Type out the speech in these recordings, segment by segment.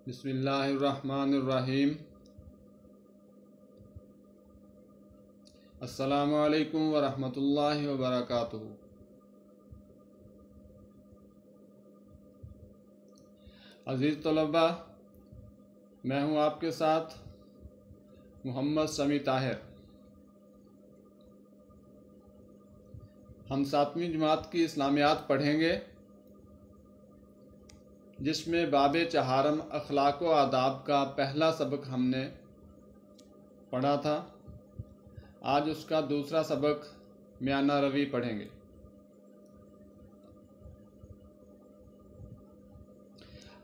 बिस्मिल्लाहिर्रहमानिर्रहीम। अस्सलामु अलैकुम वरहमतुल्लाहि वबरकातुहू। अज़ीज़ तलबा, मैं हूँ आपके साथ मोहम्मद समी ताहिर। हम 7वीं जमात की इस्लामियात पढ़ेंगे, जिसमें बाब चहारम अखलाक व आदाब का पहला सबक हमने पढ़ा था। आज उसका दूसरा सबक म्याना रवी पढ़ेंगे।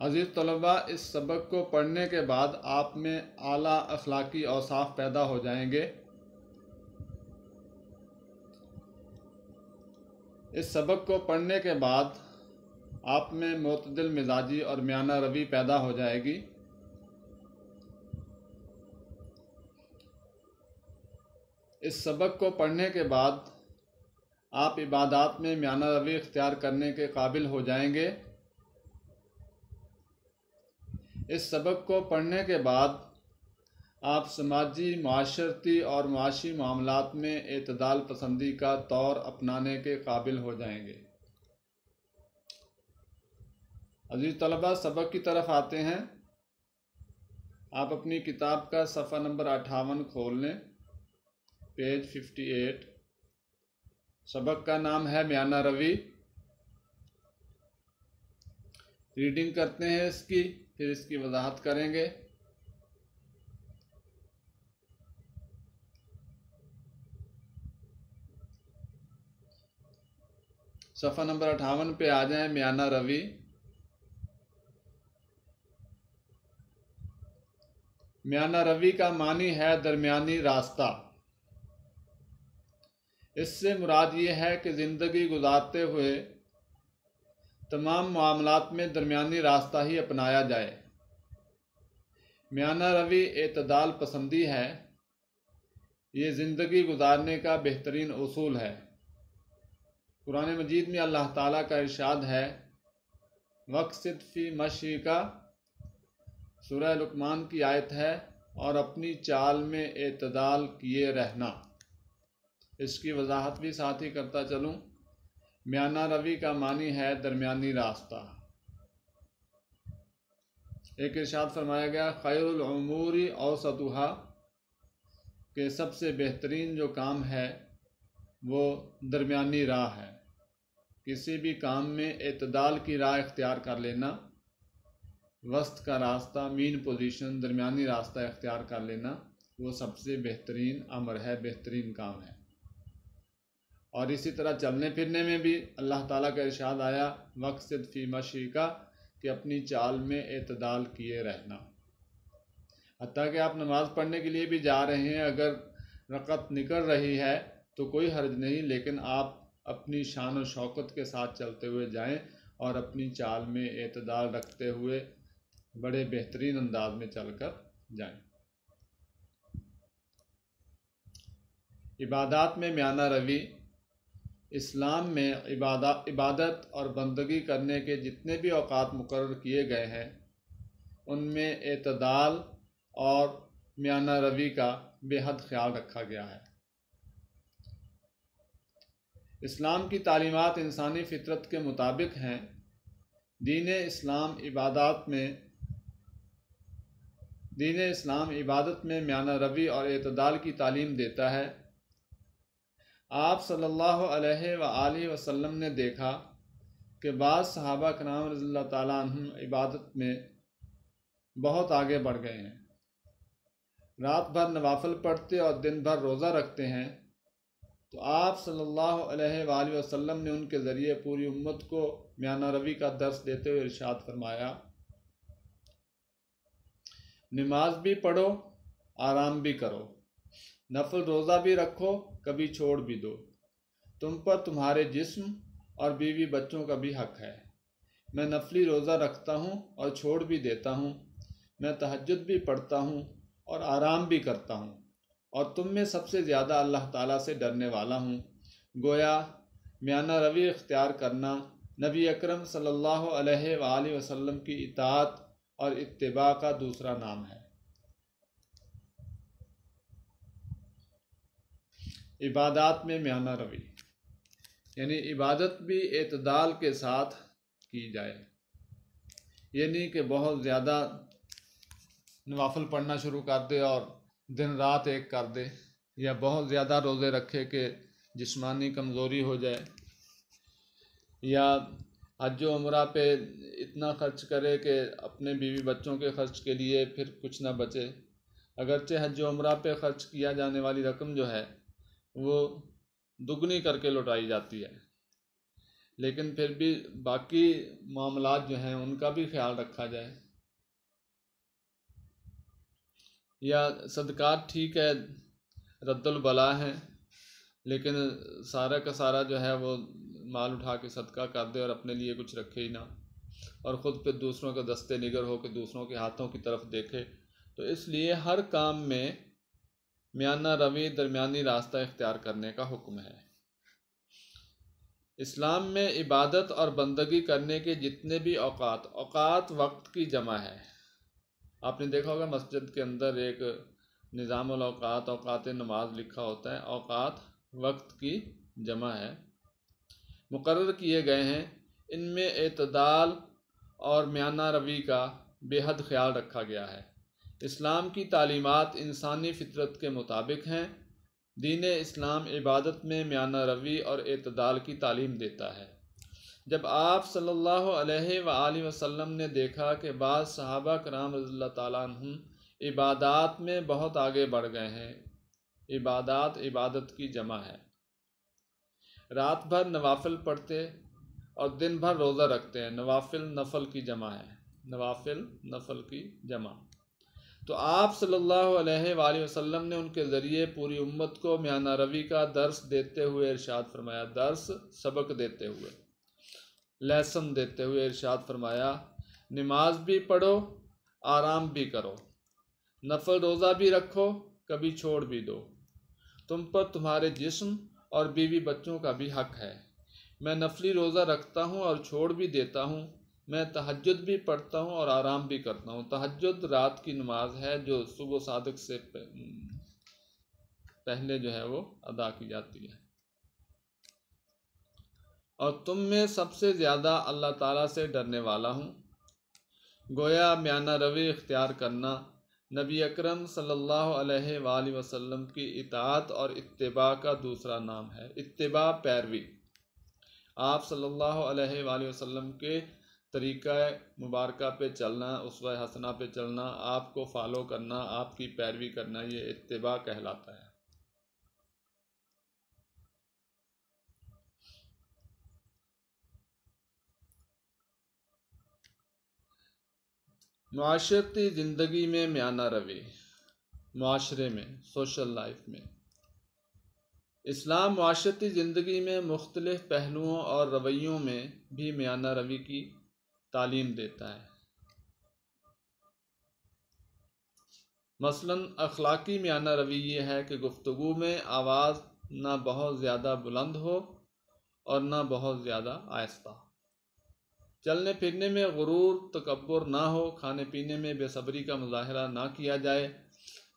अज़ीज़ तलबा, इस सबक को पढ़ने के बाद आप में आला अखलाकी औसाफ पैदा हो जाएंगे। इस सबक को पढ़ने के बाद आप में मोतदिल मिजाजी और म्याना रवी पैदा हो जाएगी। इस सबक को पढ़ने के बाद आप इबादात में म्याना रवी इख्तियार करने के काबिल हो जाएंगे। इस सबक को पढ़ने के बाद आप समाजी, माशरती और माशी मामलात में एतदाल पसंदी का तौर अपनाने के काबिल हो जाएंगे। अजीज़ तलबा, सबक की तरफ आते हैं। आप अपनी किताब का सफ़ा नंबर 58 खोल लें, पेज 58। सबक का नाम है म्याना रवी। रीडिंग करते हैं इसकी, फिर इसकी वजाहत करेंगे। सफ़ा नंबर 58 पे आ जाएं। म्याना रवी। म्याना रवी का मानी है दरमियानी रास्ता। इससे मुराद ये है कि ज़िंदगी गुजारते हुए तमाम मामलात में दरमियानी रास्ता ही अपनाया जाए। म्याना रवी एतदाल पसंदी है। ये ज़िंदगी गुजारने का बेहतरीन उसूल है। कुरान मजीद में अल्लाह ताला का इरशाद है, वक़्सिद फ़ी मशी का, सूरह लुक़मान की आयत है, और अपनी चाल में एतदाल किए रहना। इसकी वजाहत भी साथ ही करता चलूँ। म्याना रवी का मानी है दरमियानी रास्ता। एक इरशाद फरमाया गया, खैरुल उमूरी औसतुहा, के सबसे बेहतरीन जो काम है वो दरमियानी राह है। किसी भी काम में एतदाल की राह इख्तियार कर लेना, वस्त का रास्ता, मीन पोजीशन, दरमियानी रास्ता इख्तियार कर लेना, वो सबसे बेहतरीन अमर है, बेहतरीन काम है। और इसी तरह चलने फिरने में भी अल्लाह ताला का इरशाद आया, वक़्सिद फ़ी मशी का, कि अपनी चाल में एतदाल किए रहना। हत्ता कि आप नमाज़ पढ़ने के लिए भी जा रहे हैं, अगर रकत निकल रही है तो कोई हर्ज नहीं, लेकिन आप अपनी शान और शौकत के साथ चलते हुए जाएं और अपनी चाल में एतदाल रखते हुए बड़े बेहतरीन अंदाज में चलकर जाएं। इबादात में म्याना रवी। इस्लाम में इबादत और बंदगी करने के जितने भी औकात मुकर्रर किए गए हैं, उनमें एतदाल और म्याना रवी का बेहद ख्याल रखा गया है। इस्लाम की तालीमात इंसानी फितरत के मुताबिक हैं। दीन इस्लाम इबादत में म्याना रवी और एतदाल की तालीम देता है। आप सल्लल्लाहु अलैहि वसल्लम ने देखा कि बाज़ सहाबा कराम रज़ियल्लाहु ताला अन्हुम इबादत में बहुत आगे बढ़ गए हैं। रात भर नवाफिल पढ़ते और दिन भर रोज़ा रखते हैं। तो आप सल्लल्लाहु अलैहि वसल्लम ने उनके ज़रिए पूरी उम्मत को म्याना रवी का दर्स देते हुए इरशाद फरमाया, नमाज भी पढ़ो, आराम भी करो, नफल रोज़ा भी रखो, कभी छोड़ भी दो। तुम पर तुम्हारे जिस्म और बीवी बच्चों का भी हक है। मैं नफली रोज़ा रखता हूँ और छोड़ भी देता हूँ। मैं तहज्जुद भी पढ़ता हूँ और आराम भी करता हूँ, और तुम में सबसे ज़्यादा अल्लाह ताला से डरने वाला हूँ। गोया म्याना रवी इख्तियार करना नबी अकरम सल्लल्लाहु अलैहि वसल्लम की इताअत और इत्तिबा का दूसरा नाम है। इबादत में म्याना रवी, यानी इबादत भी एतदाल के साथ की जाए। ये नहीं कि बहुत ज़्यादा नवाफिल पढ़ना शुरू कर दे और दिन रात एक कर दे, या बहुत ज़्यादा रोज़े रखे कि जिस्मानी कमज़ोरी हो जाए, या हज व उम्रा पे इतना खर्च करे कि अपने बीवी बच्चों के खर्च के लिए फिर कुछ ना बचे। अगरचे हज व उम्रा पे खर्च किया जाने वाली रकम जो है वो दुगनी करके लौटाई जाती है, लेकिन फिर भी बाकी मामलात जो हैं उनका भी ख्याल रखा जाए। या सदकात ठीक है, रद्दुल बला है, लेकिन सारा का सारा जो है वो माल उठा के सदका कर दे और अपने लिए कुछ रखे ही ना, और ख़ुद पे दूसरों का दस्ते निगर हो के दूसरों के हाथों की तरफ देखे। तो इसलिए हर काम में म्याना रवी, दरमियानी रास्ता इख्तियार करने का हुक्म है। इस्लाम में इबादत और बंदगी करने के जितने भी औकात वक्त की जमा है। आपने देखा होगा मस्जिद के अंदर एक निज़ामुल औकात नमाज लिखा होता है। औकात वक्त की जमा है, मुकर्रर किए गए हैं। इनमें एतदाल और म्याना रवी का बेहद ख्याल रखा गया है। इस्लाम की तालीमात इंसानी फितरत के मुताबिक हैं। दीन इस्लाम इबादत में म्याना रवी और एतदाल की तालीम देता है। जब आप सल्लल्लाहु अलैहि वसल्लम ने देखा कि बाज़ सहाबा कराम रज़ियल्लाहु ताला अन्हुम इबादात में बहुत आगे बढ़ गए हैं। इबादत की जमा है, रात भर नवाफिल पढ़ते और दिन भर रोज़ा रखते हैं। नफल की जमा है, नफल की जमा। तो आप सल्लल्लाहु अलैहि वसल्लम ने उनके ज़रिए पूरी उम्मत को म्याना रवी का दर्स देते हुए इरशाद फरमाया, दर्स सबक देते हुए, लेसन देते हुए इरशाद फरमाया, नमाज भी पढ़ो, आराम भी करो, नफल रोज़ा भी रखो, कभी छोड़ भी दो। तुम पर तुम्हारे जिस्म और बीवी बच्चों का भी हक है। मैं नफली रोज़ा रखता हूँ और छोड़ भी देता हूँ। मैं तहज्जुद भी पढ़ता हूँ और आराम भी करता हूँ। तहज्जुद रात की नमाज है जो सुबह सादिक से पहले जो है वो अदा की जाती है। और तुम में सबसे ज़्यादा अल्लाह ताला से डरने वाला हूँ। गोया म्याना रवी इख्तियार करना नबी अकरम सल्लल्लाहु अलैहि वसल्लम की इताअत और इत्तिबा का दूसरा नाम है। इत्तिबा पैरवी, आप सल्लल्लाहु अलैहि वसल्लम के तरीक़ा मुबारका पे चलना, उसवा हसना पे चलना, आपको फॉलो करना, आपकी पैरवी करना, ये इत्तिबा कहलाता है। मुआशरती ज़िंदगी में म्याना रवी, मुआशरे में, सोशल लाइफ में इस्लाम मुआशरती ज़िंदगी में मुख्तलिफ़ पहलुओं और रवैयों में भी म्याना रवी की तालीम देता है। मसलन अखलाकी म्याना रवी ये है कि गुफ्तगू में आवाज़ ना बहुत ज़्यादा बुलंद हो और ना बहुत ज़्यादा आहिस्ता, चलने फिरने में गुरूर तकब्बुर ना हो, खाने पीने में बेसब्री का मुजाहरा ना किया जाए।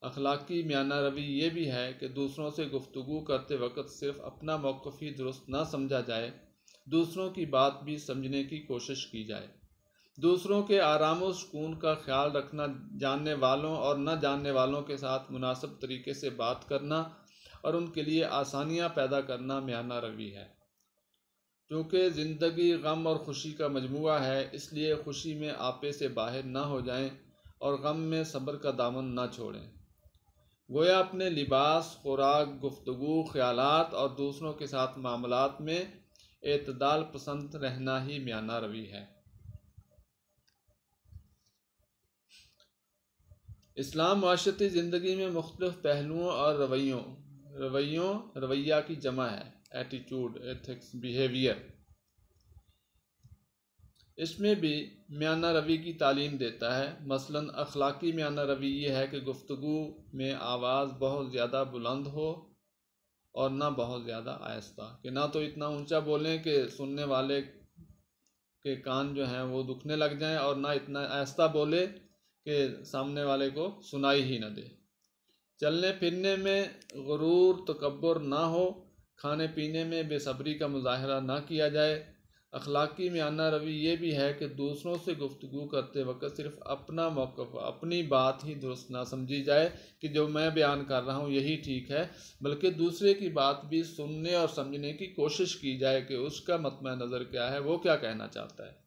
अखलाकी म्याना रवी ये भी है कि दूसरों से गुफ्तगू करते वक्त सिर्फ अपना मौक़िफ़ ही दुरुस्त ना समझा जाए, दूसरों की बात भी समझने की कोशिश की जाए। दूसरों के आराम व सुकून का ख्याल रखना, जानने वालों और न जानने वालों के साथ मुनासिब तरीके से बात करना और उनके लिए आसानियाँ पैदा करना म्याना रवी है। क्योंकि ज़िंदगी गम और खुशी का मजमुआ है, इसलिए खुशी में आपे से बाहर ना हो जाएं और गम में सब्र का दामन ना छोड़ें। गोया अपने लिबास, खुराक, गुफ्तगू, ख्यालात और दूसरों के साथ मामलात में एतदाल पसंद रहना ही म्याना रवी है। इस्लाम माशरती ज़िंदगी में मुख्तलिफ़ पहलुओं और रवैया की जमा है, एटीट्यूड, एथिक्स, बिहेवियर। इसमें भी म्याना रवी की तालीम देता है। मसलन अखलाकी म्याना रवी ये है कि गुफ्तगू में आवाज़ बहुत ज़्यादा बुलंद हो और ना बहुत ज़्यादा आहिस्ता, कि ना तो इतना ऊंचा बोलें कि सुनने वाले के कान जो हैं वो दुखने लग जाएं और ना इतना ऐसा बोले कि सामने वाले को सुनाई ही न दे। चलने फिरने में गुरूर तकब्बुर ना हो, खाने पीने में बेसब्री का मुजाहरा ना किया जाए। अखलाकी मियाना रवि ये भी है कि दूसरों से गुफ्तगू करते वक्त सिर्फ अपना मौक़िफ़, अपनी बात ही दुरुस्त ना समझी जाए कि जो मैं बयान कर रहा हूँ यही ठीक है, बल्कि दूसरे की बात भी सुनने और समझने की कोशिश की जाए कि उसका मतम नज़र क्या है, वो क्या कहना चाहता है।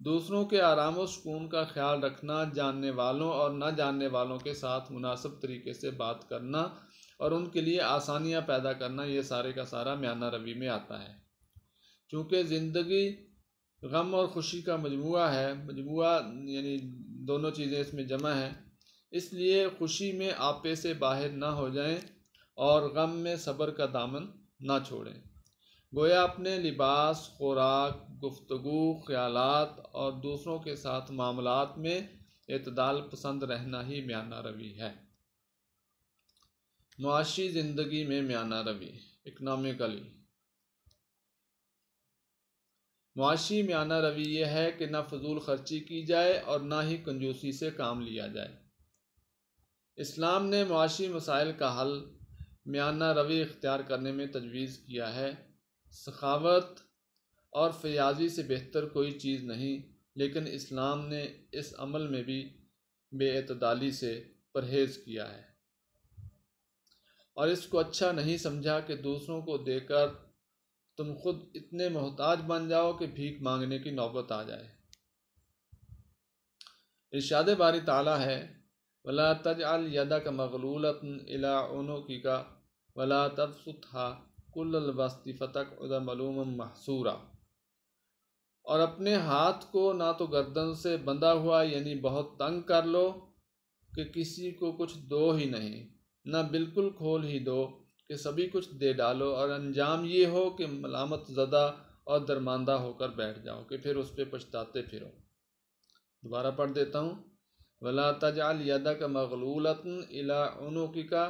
दूसरों के आराम व सुकून का ख्याल रखना, जानने वालों और न जानने वालों के साथ मुनासिब तरीके से बात करना और उनके लिए आसानियाँ पैदा करना, ये सारे का सारा मियाना रवि में आता है। चूँकि ज़िंदगी गम और खुशी का मजमुआ है, मजमुआ यानी दोनों चीज़ें इसमें जमा हैं, इसलिए खुशी में आपे से बाहर ना हो जाएं और गम में सब्र का दामन ना छोड़ें। गोया अपने लिबास, खुराक, गुफ्तगू, ख्यालात और दूसरों के साथ मामलात में एतदाल पसंद रहना ही मियाना रवि है। मुआशी ज़िंदगी में मियाना रवि। इकनॉमिकली मुआशी मियाना रवि यह है कि न फजूल खर्ची की जाए और ना ही कंजूसी से काम लिया जाए। इस्लाम ने मुआशी मसाइल का हल मियाना रवि इख्तियार करने में तजवीज़ किया है। सखावत और फयाजी से बेहतर कोई चीज़ नहीं, लेकिन इस्लाम ने इस अमल में भी बेअतदाली से परहेज़ किया है और इसको अच्छा नहीं समझा कि दूसरों को देकर तुम खुद इतने मोहताज बन जाओ कि भीख मांगने की नौबत आ जाए। इरशाद बारी ताला है, वला तजअल यदक मगलूलतन इला उनुकिका वला तबसुतहा कुल्लल बस्ति फतक़उद मलूमम महसूरा। और अपने हाथ को ना तो गर्दन से बंधा हुआ यानी बहुत तंग कर लो कि किसी को कुछ दो ही नहीं, ना बिल्कुल खोल ही दो कि सभी कुछ दे डालो, और अंजाम ये हो कि मलामत ज़दा और दरमांदा होकर बैठ जाओ कि फिर उस पर पछताते फिरो। दोबारा पढ़ देता हूँ, वला तजअल यदक मगलूलतन इला उनुकिका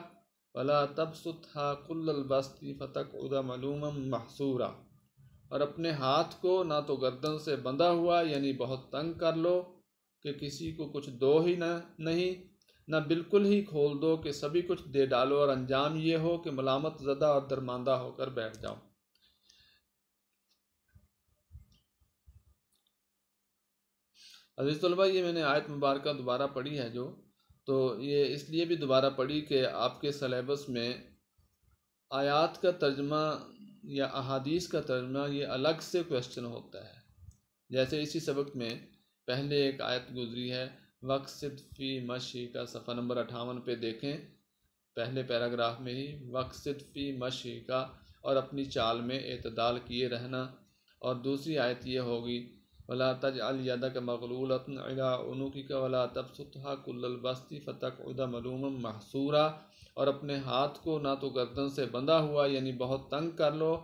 वला तबसुतहा कुल्लल बस्ति फतक़उद मलूमम महसूरा। और अपने हाथ को ना तो गर्दन से बंधा हुआ यानी बहुत तंग कर लो कि किसी को कुछ दो ही नहीं, ना बिल्कुल ही खोल दो कि सभी कुछ दे डालो, और अंजाम ये हो कि मलामत ज़दा और दरमांदा होकर बैठ जाओ। अज़ीज़ तलबा, ये मैंने आयत मुबारक दोबारा पढ़ी है तो ये इसलिए भी दोबारा पढ़ी कि आपके सलेबस में आयात का तर्जमा या अहादीस का तर्जमा ये अलग से क्वेश्चन होता है। जैसे इसी सबक में पहले एक आयत गुजरी है, वक़्सिद फ़ी मशी का सफ़ा नंबर 58 पे देखें, पहले पैराग्राफ में ही वक़्सिद फ़ी मशी का, और अपनी चाल में एतदाल किए रहना। और दूसरी आयत ये होगी, वला तजअल यदक मगलूलतन इला उनुकिका वला तबसुतहा कुल्लल बस्ति फतक़उद मलूमम महसूरा। और अपने हाथ को ना तो गर्दन से बंधा हुआ यानी बहुत तंग कर लो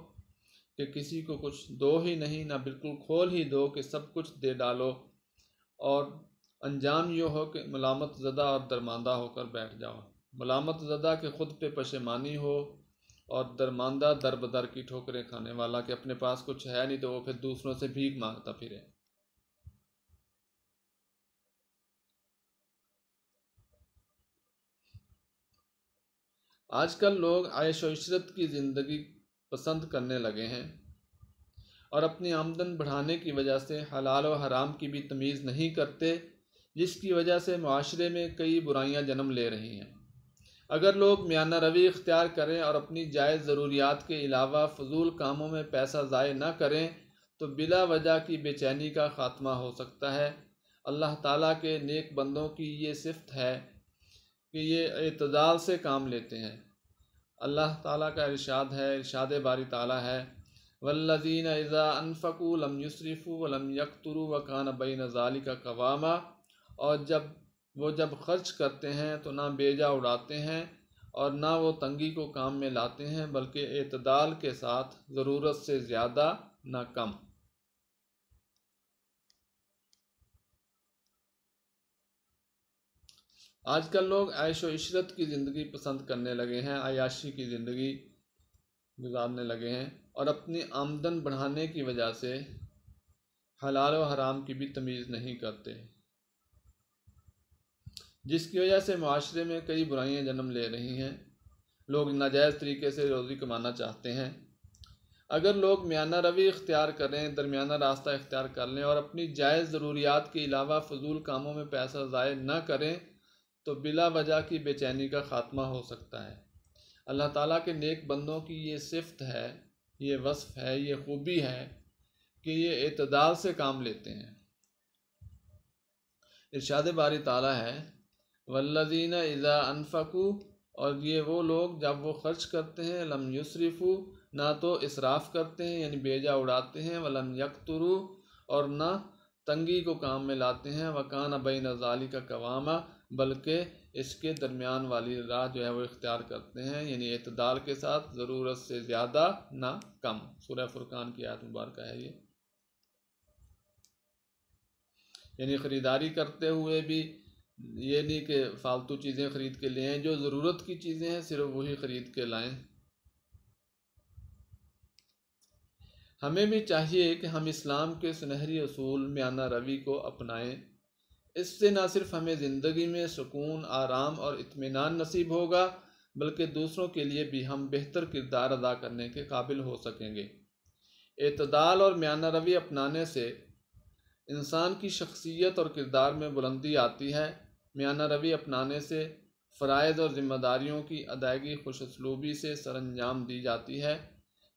कि किसी को कुछ दो ही नहीं, ना बिल्कुल खोल ही दो कि सब कुछ दे डालो, और अंजाम ये हो कि मलामत ज़दा और दरमांदा होकर बैठ जाओ। मलामत ज़दा के ख़ुद पे पशेमानी हो, और दरमांदा दर बदर की ठोकरें खाने वाला कि अपने पास कुछ है नहीं तो वो फिर दूसरों से भीख मांगता फिरे। आजकल लोग आयश व इशरत की ज़िंदगी पसंद करने लगे हैं और अपनी आमदन बढ़ाने की वजह से हलाल व हराम की भी तमीज़ नहीं करते, जिसकी वजह से माशरे में कई बुराइयां जन्म ले रही हैं। अगर लोग मियाना रवि इख्तियार करें और अपनी जायज़ ज़रूरियात के अलावा फ़जूल कामों में पैसा ज़ाय न करें तो बिला वजह की बेचैनी का ख़ात्मा हो सकता है। अल्लाह ताला के नेक बंदों की ये सिफ़त है कि ये एतदाल से काम लेते हैं। अल्लाह ताला का इरशाद है, इरशाद बारी ताला है, वल्लज़ीना इज़ा अनफ़क़ू लम युस्रिफ़ू व लम यक़्तुरू व कान बैन ज़ालिका क़वामा। और जब खर्च करते हैं तो ना बेजा उड़ाते हैं और ना वो तंगी को काम में लाते हैं, बल्कि एतदाल के साथ ज़रूरत से ज़्यादा ना कम। आजकल लोग ऐश व इशरत की ज़िंदगी पसंद करने लगे हैं, अयाशी की ज़िंदगी गुजारने लगे हैं और अपनी आमदन बढ़ाने की वजह से हलाल और हराम की भी तमीज़ नहीं करते, जिसकी वजह से माशरे में कई बुराइयां जन्म ले रही हैं। लोग नाजायज़ तरीके से रोज़ी कमाना चाहते हैं। अगर लोग मियाना रवि इख्तियार करें, दरमियाना रास्ता इख्तियार कर लें और अपनी जायज़ ज़रूरियात के अलावा फ़जूल कामों में पैसा ज़ाय न करें तो बिला वजह की बेचैनी का ख़ात्मा हो सकता है। अल्लाह ताला के नेक बंदों की ये सिफ़त है, ये वस्फ़ है, ये खूबी है कि ये एतदाल से काम लेते हैं। इरशाद बारी ताला है वल्लज़ीना इज़ा अनफ़कू, और ये वो लोग जब वो खर्च करते हैं, लम युसरिफ़ू, ना तो इसराफ़ करते हैं यानी बेजा उड़ाते हैं, वलम यकतुरू, और ना तंगी को काम में लाते हैं, वकान बैन ज़ालिका कवामा, बल्कि इसके दरमियान वाली राह जो है वो इख्तियार करते हैं, यानी एतदाल के साथ, ज़रूरत से ज़्यादा ना कम। सूरह फुरकान की आयत मुबारक है ये। यानी ख़रीदारी करते हुए भी ये नहीं कि फ़ालतू चीज़ें ख़रीद के लें, जो ज़रूरत की चीज़ें हैं सिर्फ वही ख़रीद के लाएं। हमें भी चाहिए कि हम इस्लाम के सुनहरी असूल मियाना रवि को अपनाएं। इससे न सिर्फ हमें ज़िंदगी में सुकून, आराम और इत्मीनान नसीब होगा, बल्कि दूसरों के लिए भी हम बेहतर किरदार अदा करने के काबिल हो सकेंगे। एतदाल और मियाना रवि अपनाने से इंसान की शख्सियत और किरदार में बुलंदी आती है। मियाना रवि अपनाने से फ़राइज़ और ज़िम्मेदारियों की अदायगी खुशउस्लूबी से सरअंजाम दी जाती है।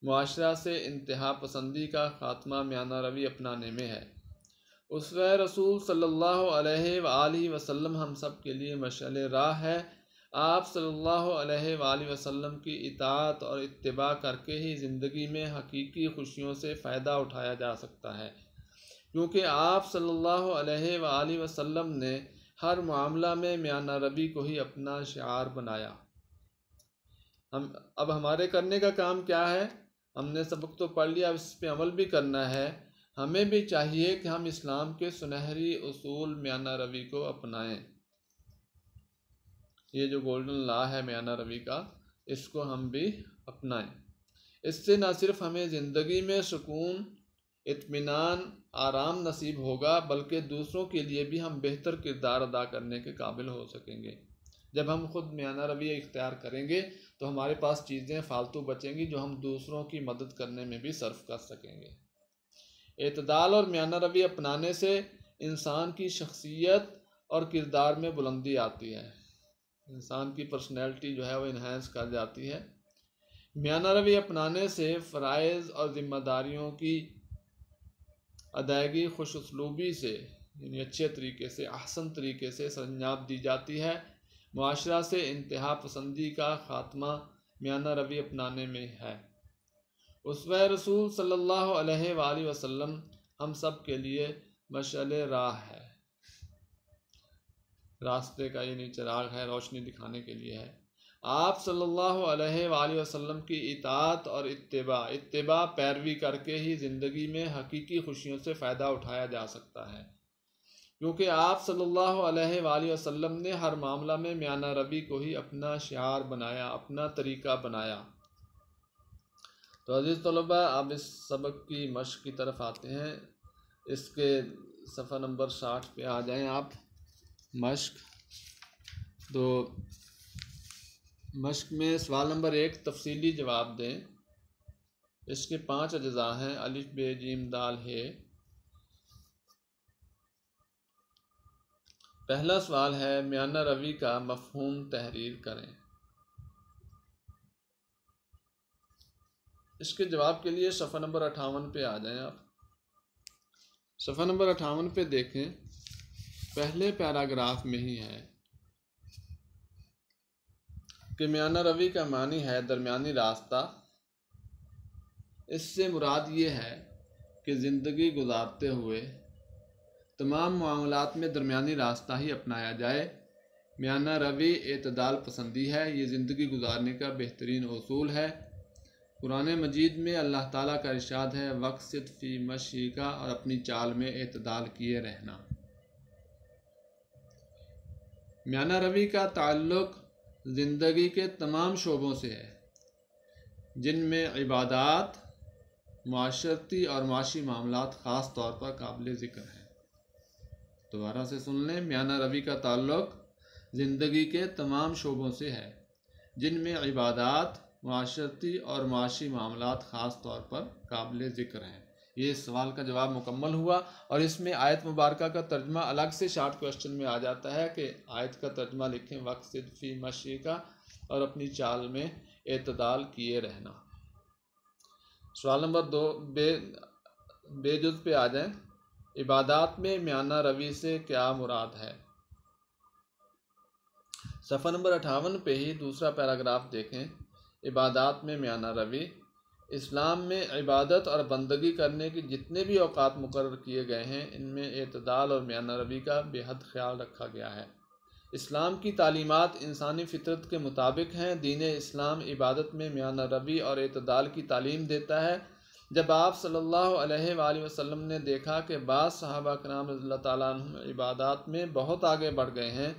मुआशरा से इंतहा पसंदी का ख़ात्मा मियाना रवि अपनाने में है। उसवे रसूल सल्लल्लाहु अलैहि वसल्लम हम सब के लिए मशअल राह है। आप सल्लल्लाहु अलैहि वसल्लम की इताअत और इत्तिबा करके ही ज़िंदगी में हकीकी खुशियों से फ़ायदा उठाया जा सकता है, क्योंकि आप सल्लल्लाहु अलैहि वसल्लम ने हर मामला में मियाना रवि को ही अपना शिआर बनाया। अब हमारे करने का काम क्या है? हमने सबक तो पढ़ लिया, अब इस पर अमल भी करना है। हमें भी चाहिए कि हम इस्लाम के सुनहरी उसूल मियाना रवि को अपनाएं। ये जो गोल्डन लॉ है मियाना रवि का, इसको हम भी अपनाएं। इससे न सिर्फ हमें ज़िंदगी में सुकून, इत्मीनान, आराम नसीब होगा, बल्कि दूसरों के लिए भी हम बेहतर किरदार अदा करने के काबिल हो सकेंगे। जब हम खुद मियाना रवि इख्तियार करेंगे तो हमारे पास चीज़ें फ़ालतू बचेंगी जो हम दूसरों की मदद करने में भी सर्फ कर सकेंगे। एतदाल और मियाना रवि अपनाने से इंसान की शख्सियत और किरदार में बुलंदी आती है। इंसान की पर्सनैलिटी जो है वो इन्हेंस कर जाती है। मियाना रवि अपनाने से फ़राइज़ और ज़िम्मेदारियों की अदायगी खुशउस्लूबी से, यानी अच्छे तरीके से, अहसन तरीके से सरअंजाम दी जाती है। मुआशरा से इंतहा पसंदी का ख़ात्मा मियाना रवि अपनाने में है। उसवे रसूल सल्लल्लाहु अलैहि वसल्लम हम सब के लिए मशअल राह है, रास्ते का यानी चिराग है, रोशनी दिखाने के लिए है। आप सल्लल्लाहु अलैहि वसल्लम की इताअत और इत्तिबा पैरवी करके ही ज़िंदगी में हकीकी खुशियों से फ़ायदा उठाया जा सकता है, क्योंकि आप सल्लल्लाहु अलैहि वसल्लम ने हर मामला में मियाना रवि को ही अपना शिआर बनाया, अपना तरीका बनाया। तो अज़ीज़ तलबा, अब इस सबक की मश्क की तरफ आते हैं। इसके सफ़ा नंबर 60 पे आ जाएं आप। मश्क, तो मश्क में सवाल नंबर 1 तफसीली जवाब दें। इसके 5 अज्ज़ा हैं, अलिफ बे जीम दाल है। पहला सवाल है मियाना रवि का मफ़हूम तहरीर करें। इसके जवाब के लिए सफ़ा नंबर 58 पे आ जाएं आप। सफ़ा नंबर 58 पे देखें, पहले पैराग्राफ में ही है कि मियाना रवि का मानी है दरमियानी रास्ता। इससे मुराद ये है कि ज़िंदगी गुजारते हुए तमाम मामलात में दरमियानी रास्ता ही अपनाया जाए। मियाना रवि एतदाल पसंदी है, ये ज़िंदगी गुजारने का बेहतरीन उसूल है। कुरान मजीद में अल्लाह ताला का इरशाद है वक़्सिद फ़ी मशीका, और अपनी चाल में एतदाल किए रहना। मियाना रवि का ताल्लुक़ ज़िंदगी के तमाम शोबों से है, जिनमें इबादात, माशरती और माशी मामलात ख़ास तौर पर काबिल ज़िक्र हैं। दोबारा से सुन लें, मियाना रवी का ताल्लुक़ ज़िंदगी के तमाम शोबों से है जिनमें इबादात, माशरती और माशी मामलात ख़ास तौर पर काबिल ज़िक्र हैं। ये इस सवाल का जवाब मुकम्मल हुआ। और इसमें आयत मुबारका का तर्जमा अलग से शॉर्ट क्वेश्चन में आ जाता है कि आयत का तर्जमा लिखें, वक़्सिद फ़ी मशी का, और अपनी चाल में एतदाल किए रहना। सवाल नंबर 2 बेजुज़ पे आ जाएं। इबादात में मियाना रवी से क्या मुराद है? सफ़ा नंबर 58 पे ही दूसरा पैराग्राफ देखें। इबादात में मियाना रवी, इस्लाम में इबादत और बंदगी करने के जितने भी औकात मुकर्रर किए गए हैं, इनमें एतदाल और मियाना रवी का बेहद ख्याल रखा गया है। इस्लाम की तालीमात इंसानी फितरत के मुताबिक हैं। दीन इस्लाम इबादत में मियाना रवी और एतदाल की तालीम देता है। जब आप सल्लल्लाहु अलैहि वसल्लम ने देखा कि बाज़ सहाबा कराम रज़ियल्लाहु ताला अन्हुम इबादत में बहुत आगे बढ़ गए हैं,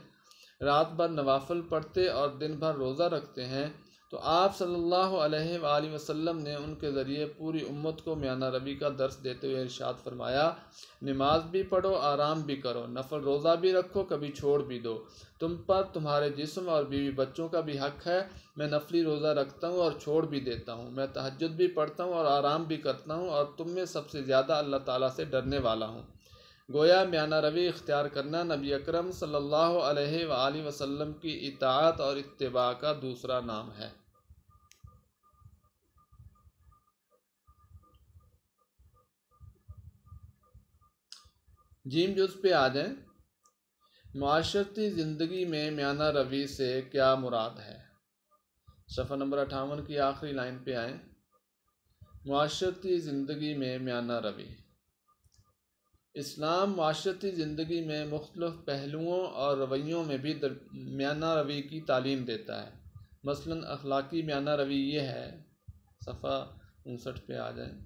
रात भर नवाफिल पढ़ते और दिन भर रोज़ा रखते हैं, तो आप सल्लल्लाहु अलैहि वसल्लम ने उनके ज़रिए पूरी उम्मत को मियाना रवी का दर्स देते हुए इरशाद फरमाया, नमाज भी पढ़ो, आराम भी करो, नफल रोज़ा भी रखो, कभी छोड़ भी दो। तुम पर तुम्हारे जिस्म और बीवी बच्चों का भी हक़ है। मैं नफली रोज़ा रखता हूँ और छोड़ भी देता हूँ। मैं तहज्जुद भी पढ़ता हूँ और आराम भी करता हूँ, और तुम में सबसे ज़्यादा अल्लाह ताला से डरने वाला हूँ। गोया मियाना रवी इख्तियार करना नबी अकरम सल्लल्लाहु अलैहि वसल्लम की इताअत और इत्तिबा का दूसरा नाम है। जीम जुज़ पे आ जाएं। माशरती ज़िंदगी में मियाना रवी से क्या मुराद है? सफ़ा नंबर 58 की आखिरी लाइन पे आएँ। माशरती ज़िंदगी में मियाना रवी, इस्लाम माशरती ज़िंदगी में मुख्तलिफ़ पहलुओं और रवैयों में भी मियाना रवी की तालीम देता है। मसलन अखलाकी मियाना रवी ये है, सफ़ा 59 पे आ जाएं।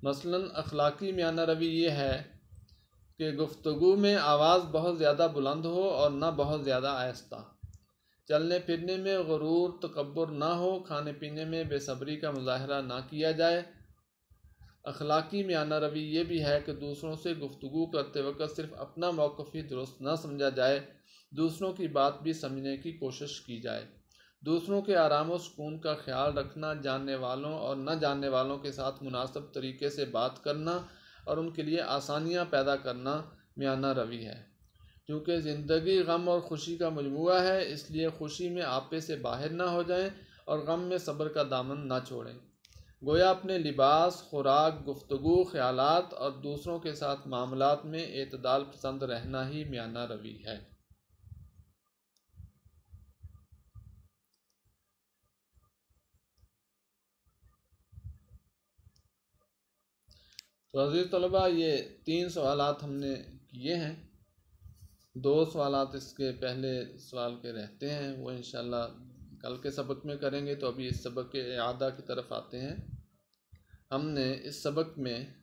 मसलन अखलाकी मियाना रवी ये है कि गुफ्तगू में आवाज़ बहुत ज़्यादा बुलंद हो और न बहुत ज़्यादा आहिस्ता, चलने फिरने में गुरूर तकब्बुर ना हो, खाने पीने में बेसब्री का मुजाहरा ना किया जाए। अखलाकी मियाना रवी ये भी है कि दूसरों से गुफ्तगू करते वक्त सिर्फ अपना मौक़िफ़ ही दुरुस्त ना समझा जाए, दूसरों की बात भी समझने की कोशिश की जाए। दूसरों के आराम व सुकून का ख्याल रखना, जानने वालों और न जानने वालों के साथ मुनासिब तरीके से बात करना और उनके लिए आसानियाँ पैदा करना मियाना रवी है। क्योंकि ज़िंदगी गम और खुशी का मजमूआ है, इसलिए खुशी में आपे से बाहर ना हो जाएं और गम में सब्र का दामन ना छोड़ें। गोया अपने लिबास, खुराक, गुफ्तगू, ख्यालात और दूसरों के साथ मामलात में एतदाल पसंद रहना ही मियाना रवी है। तो अज़ीज़ तलबा, ये 3 सवालात हमने किए हैं। 2 सवालात इसके पहले सवाल के रहते हैं, वो इंशाल्लाह कल के सबक में करेंगे। तो अभी इस सबक के इआदा की तरफ आते हैं। हमने इस सबक में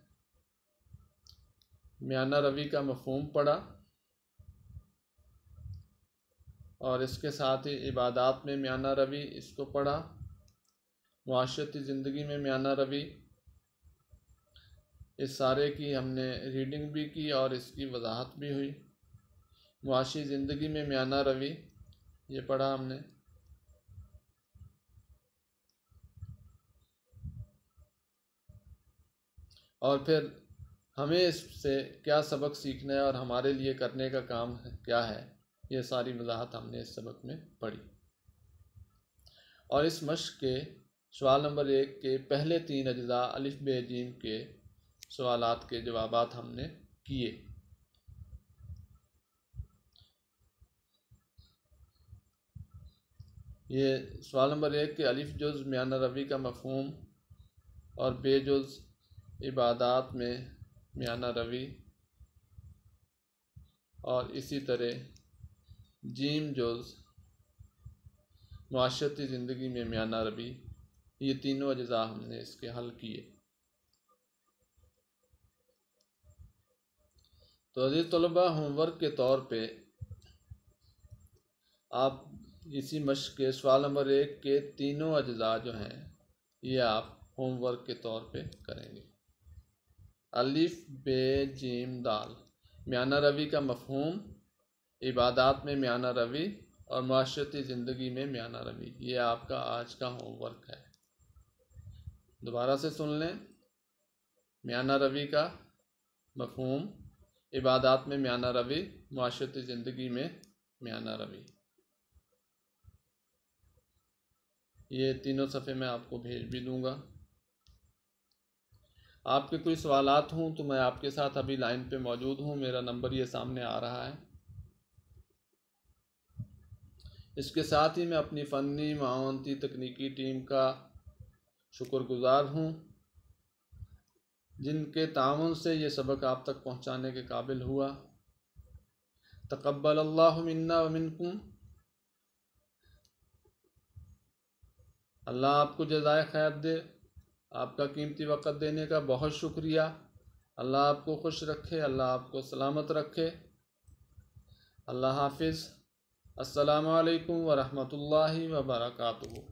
मियाना रवी का मफ़हूम पढ़ा और इसके साथ ही इबादात में मियाना रवी इसको पढ़ा, मुआशरती ज़िंदगी में मियाना रवी, इस सारे की हमने रीडिंग भी की और इसकी वजाहत भी हुई। मुआशी ज़िंदगी में मियाना रवी ये पढ़ा हमने। और फिर हमें इससे क्या सबक सीखना है और हमारे लिए करने का काम क्या है, ये सारी वजाहत हमने इस सबक में पढ़ी। और इस मश्क के सवाल नंबर 1 के पहले 3 अज्जा अलिफ बे जीम के सवालात के जवाबात हमने किए। ये सवाल नंबर 1 के अलिफ जुज़ मियाना रवी का मफ़हूम और बेजुज़ इबादात में मियाना रवी, और इसी तरह जीम जुज़ मुआशरती ज़िंदगी में मियाना रवी, ये तीनों अज्जा हमने इसके हल किए। तो अज़ीज़ तलबा, होमवर्क के तौर पे आप इसी मश्क के सवाल नंबर 1 के तीनों अज्जा जो हैं ये आप होमवर्क के तौर पे करेंगे। अलिफ बे जीम दाल, म्याना रवी का मफ़हूम, इबादात में म्याना रवी और माशरती ज़िंदगी में म्याना रवी, ये आपका आज का होमवर्क है। दोबारा से सुन लें। म्याना रवी का मफ़हूम, इबादात में म्याना रवी, माशरती ज़िंदगी में म्याना रवी। ये तीनों सफ़े मैं आपको भेज भी दूंगा। आपके कोई सवालात हों तो मैं आपके साथ अभी लाइन पे मौजूद हूँ। मेरा नंबर ये सामने आ रहा है। इसके साथ ही मैं अपनी फ़नी मावनती तकनीकी टीम का शुक्रगुज़ार हूँ, जिनके ताउन से ये सबक आप तक पहुँचाने के काबिल हुआ। तक़ब्बलल्लाहु मिन्ना व मिनकुम। अल्लाह आपको जज़ाए खैर दे। आपका कीमती वक़्त देने का बहुत शुक्रिया। अल्लाह आपको खुश रखे, अल्लाह आपको सलामत रखे। अल्लाह हाफिज़। अस्सलामु अलैकुम व रहमतुल्लाहि व बरकातुहू।